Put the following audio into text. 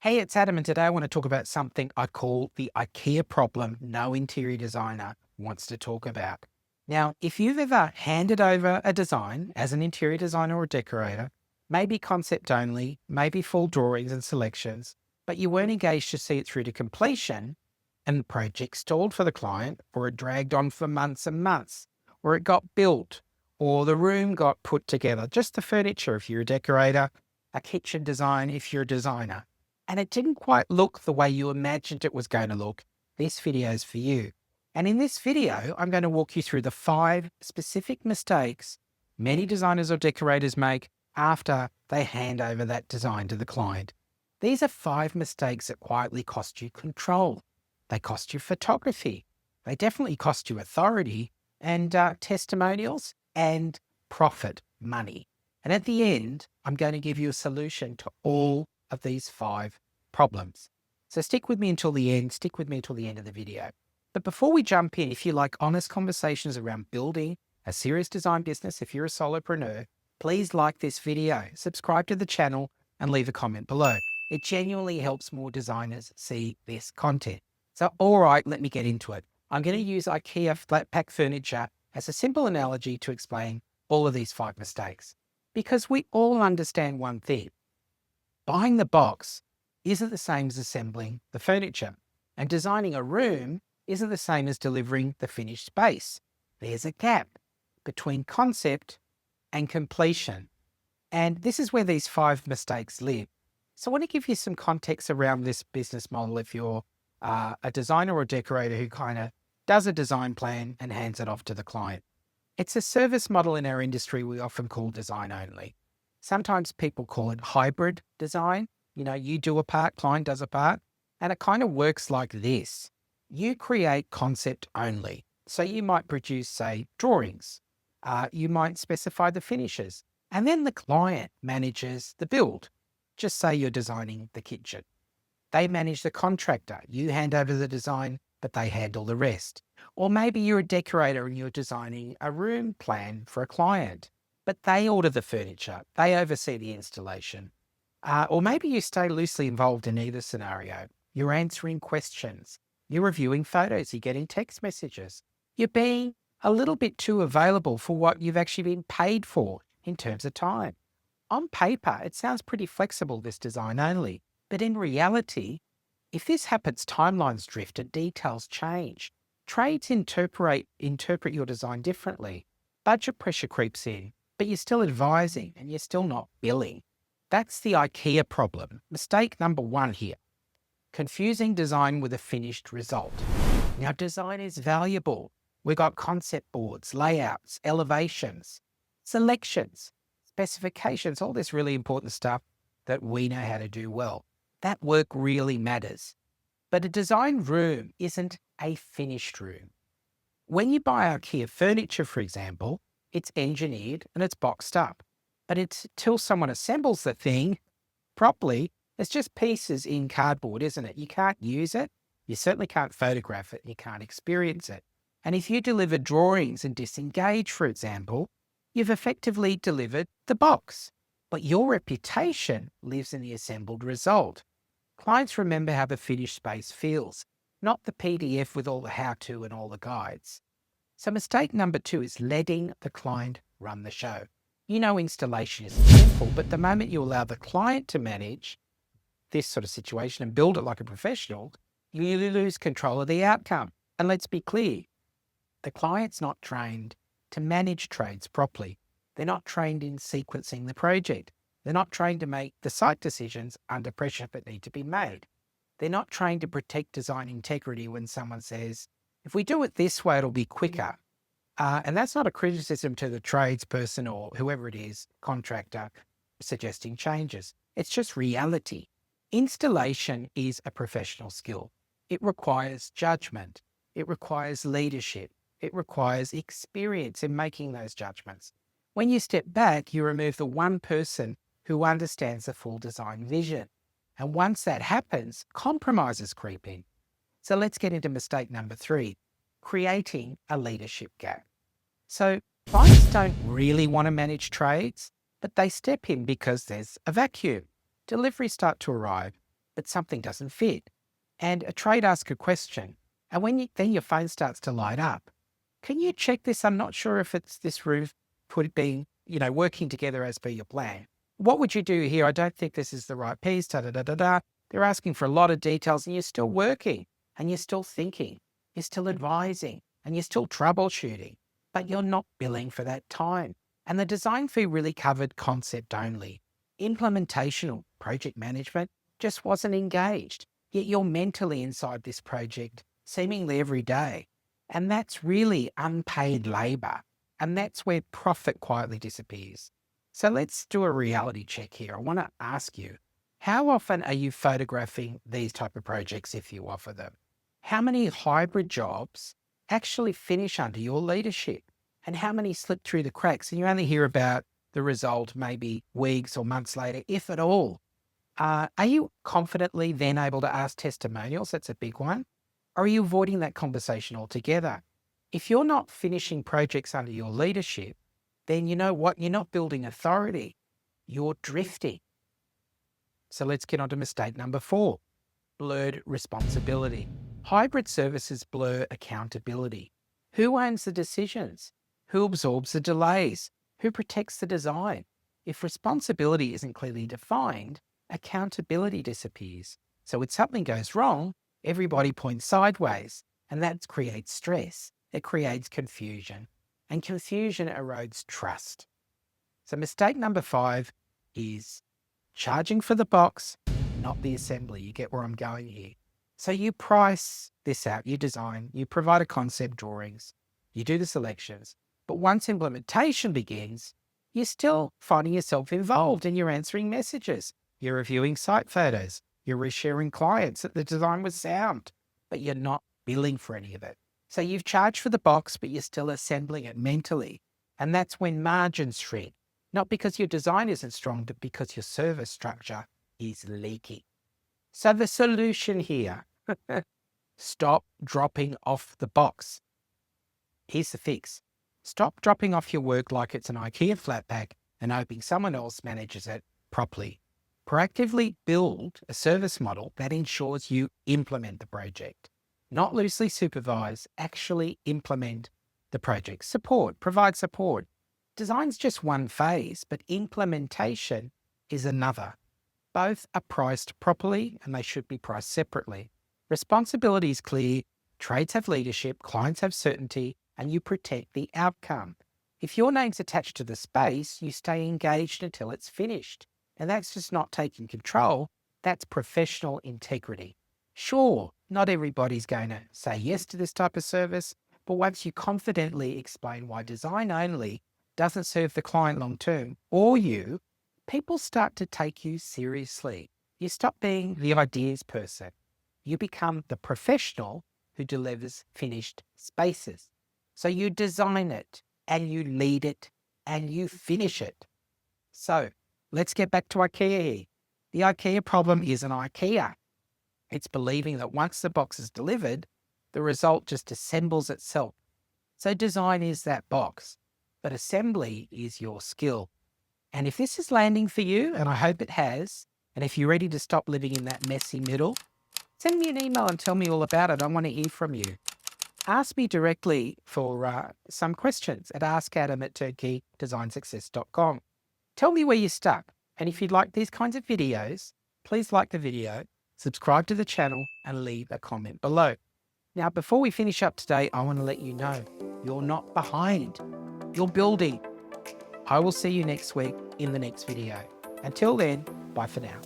Hey, it's Adam, and today I want to talk about something I call the IKEA problem no interior designer wants to talk about. Now, if you've ever handed over a design as an interior designer or decorator, maybe concept only, maybe full drawings and selections, but you weren't engaged to see it through to completion, and the project stalled for the client, or it dragged on for months and months, or it got built, or the room got put together, just the furniture if you're a decorator, a kitchen design if you're a designer, and it didn't quite look the way you imagined it was going to look, this video is for you. And in this video, I'm going to walk you through the 5 specific mistakes many designers or decorators make after they hand over that design to the client. These are 5 mistakes that quietly cost you control. They cost you photography. They definitely cost you authority and testimonials and profit money. And at the end, I'm going to give you a solution to all of these 5 problems. So stick with me until the end, stick with me until the end of the video. But before we jump in, if you like honest conversations around building a serious design business, if you're a solopreneur, please like this video, subscribe to the channel and leave a comment below. It genuinely helps more designers see this content. So, all right, let me get into it. I'm going to use IKEA flat pack furniture as a simple analogy to explain all of these 5 mistakes. Because we all understand one thing. Buying the box isn't the same as assembling the furniture, and designing a room isn't the same as delivering the finished space. There's a gap between concept and completion. And this is where these 5 mistakes live. So I want to give you some context around this business model if you're a designer or decorator who kind of does a design plan and hands it off to the client. It's a service model in our industry we often call design only. Sometimes people call it hybrid design. You know, you do a part, client does a part, and it kind of works like this. You create concept only. So you might produce, say, drawings. You might specify the finishes, and then the client manages the build. Just say you're designing the kitchen. They manage the contractor. You hand over the design, but they handle the rest. Or maybe you're a decorator and you're designing a room plan for a client, but they order the furniture, they oversee the installation. Or maybe you stay loosely involved in either scenario. You're answering questions, you're reviewing photos, you're getting text messages. You're being a little bit too available for what you've actually been paid for in terms of time. On paper, it sounds pretty flexible, this design only, but in reality, if this happens, timelines drift and details change. Trades interpret your design differently. Budget pressure creeps in, but you're still advising and you're still not billing. That's the IKEA problem. Mistake number 1 here. Confusing design with a finished result. Now, design is valuable. We've got concept boards, layouts, elevations, selections, specifications, all this really important stuff that we know how to do well. That work really matters. But a design room isn't a finished room. When you buy IKEA furniture, for example, it's engineered and it's boxed up. But it's till someone assembles the thing properly, it's just pieces in cardboard, isn't it? You can't use it. You certainly can't photograph it. You can't experience it. And if you deliver drawings and disengage, for example, you've effectively delivered the box. But your reputation lives in the assembled result. Clients remember how the finished space feels, not the PDF with all the how-to and all the guides. So mistake number 2 is letting the client run the show. You know, installation is simple, but the moment you allow the client to manage this sort of situation and build it like a professional, you lose control of the outcome. And let's be clear, the client's not trained to manage trades properly. They're not trained in sequencing the project. They're not trained to make the site decisions under pressure that need to be made. They're not trained to protect design integrity when someone says, if we do it this way, it'll be quicker. And that's not a criticism to the tradesperson or whoever it is, contractor, suggesting changes. It's just reality. Installation is a professional skill. It requires judgment. It requires leadership. It requires experience in making those judgments. When you step back, you remove the one person who understands the full design vision. And once that happens, compromises creep in. So let's get into mistake number 3, creating a leadership gap. So clients don't really want to manage trades, but they step in because there's a vacuum. Deliveries start to arrive, but something doesn't fit. And a trade asks a question. And then your phone starts to light up. Can you check this? I'm not sure if it's this roof being, working together as per your plan. What would you do here? I don't think this is the right piece. Da, da, da, da, da. They're asking for a lot of details and you're still working and you're still thinking, you're still advising and you're still troubleshooting, but you're not billing for that time. And the design fee really covered concept only. Implementation or project management just wasn't engaged, yet you're mentally inside this project seemingly every day. And that's really unpaid labor. And that's where profit quietly disappears. So let's do a reality check here. I want to ask you, how often are you photographing these type of projects if you offer them? How many hybrid jobs actually finish under your leadership? And how many slip through the cracks? And you only hear about the result maybe weeks or months later, if at all. Are you confidently then able to ask testimonials? That's a big one. Or are you avoiding that conversation altogether? If you're not finishing projects under your leadership, then you know what? You're not building authority. You're drifting. So let's get on to mistake number 4, blurred responsibility. Hybrid services blur accountability. Who owns the decisions? Who absorbs the delays? Who protects the design? If responsibility isn't clearly defined, accountability disappears. So when something goes wrong, everybody points sideways, and that creates stress. It creates confusion, and confusion erodes trust. So mistake number 5 is charging for the box, not the assembly. You get where I'm going here. So you price this out, you design, you provide a concept drawings, you do the selections, but once implementation begins, you're still finding yourself involved and you're answering messages, you're reviewing site photos, you're resharing clients that the design was sound, but you're not billing for any of it. So you've charged for the box, but you're still assembling it mentally. And that's when margins shrink, not because your design isn't strong, but because your service structure is leaky. So the solution here, stop dropping off the box. Here's the fix. Stop dropping off your work like it's an Ikea flat pack and hoping someone else manages it properly. Proactively build a service model that ensures you implement the project. Not loosely supervise, actually implement the project. Provide support. Design's just one phase, but implementation is another. Both are priced properly and they should be priced separately. Responsibility is clear, trades have leadership, clients have certainty, and you protect the outcome. If your name's attached to the space, you stay engaged until it's finished. And that's just not taking control, that's professional integrity. Sure, not everybody's going to say yes to this type of service, but once you confidently explain why design only doesn't serve the client long term or you, people start to take you seriously. You stop being the ideas person. You become the professional who delivers finished spaces. So you design it and you lead it and you finish it. So let's get back to IKEA here. The IKEA problem isn't IKEA. It's believing that once the box is delivered, the result just assembles itself. So design is that box, but assembly is your skill. And if this is landing for you, and I hope it has, and if you're ready to stop living in that messy middle, send me an email and tell me all about it. I want to hear from you. Ask me directly for some questions at askadam@turnkeyDesignSuccess.com. Tell me where you're stuck. And if you'd like these kinds of videos, please like the video, subscribe to the channel, and leave a comment below. Now, before we finish up today, I want to let you know you're not behind. You're building. I will see you next week in the next video. Until then, bye for now.